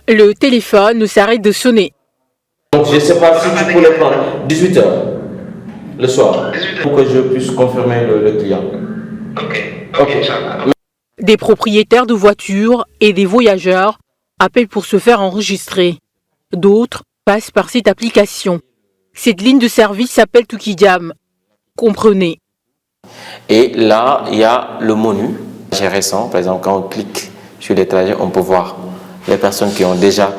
Le téléphone ne s'arrête de sonner. Donc je ne sais pas si tu peux le prendre 18h le soir pour que je puisse confirmer le client. Ok. Des propriétaires de voitures et des voyageurs appellent pour se faire enregistrer. D'autres passent par cette application. Cette ligne de service s'appelle Tukidjam. Comprenez. Et là, il y a le menu. C'est récent, par exemple, quand on clique sur les trajets, on peut voir les personnes qui ont déjà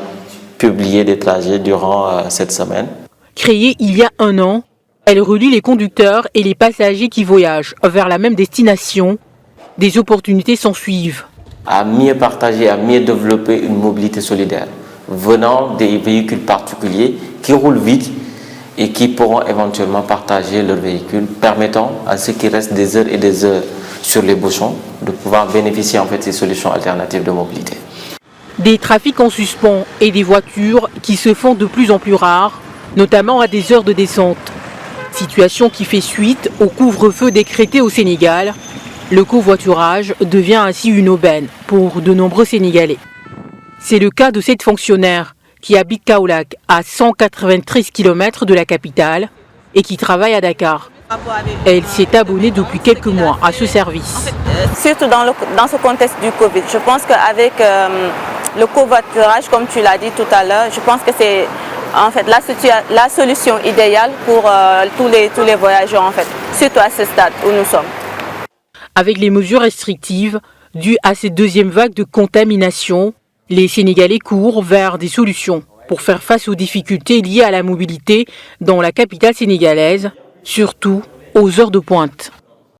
publié des trajets durant cette semaine. Créée il y a 1 an, elle relie les conducteurs et les passagers qui voyagent vers la même destination. Des opportunités s'en suivent. À mieux partager, à mieux développer une mobilité solidaire venant des véhicules particuliers qui roulent vite et qui pourront éventuellement partager leur véhicule, permettant à ceux qui restent des heures et des heures sur les bouchons de pouvoir bénéficier en fait de ces solutions alternatives de mobilité. Des trafics en suspens et des voitures qui se font de plus en plus rares, notamment à des heures de descente. Situation qui fait suite au couvre-feu décrété au Sénégal. Le covoiturage devient ainsi une aubaine pour de nombreux Sénégalais. C'est le cas de cette fonctionnaire qui habite Kaolack, à 193 km de la capitale et qui travaille à Dakar. Elle s'est abonnée depuis quelques mois à ce service. Surtout dans ce contexte du Covid, je pense qu'avec le covoiturage, comme tu l'as dit tout à l'heure, je pense que c'est en fait la solution idéale pour tous les voyageurs, en fait, surtout à ce stade où nous sommes. Avec les mesures restrictives dues à cette deuxième vague de contamination, les Sénégalais courent vers des solutions pour faire face aux difficultés liées à la mobilité dans la capitale sénégalaise, surtout aux heures de pointe.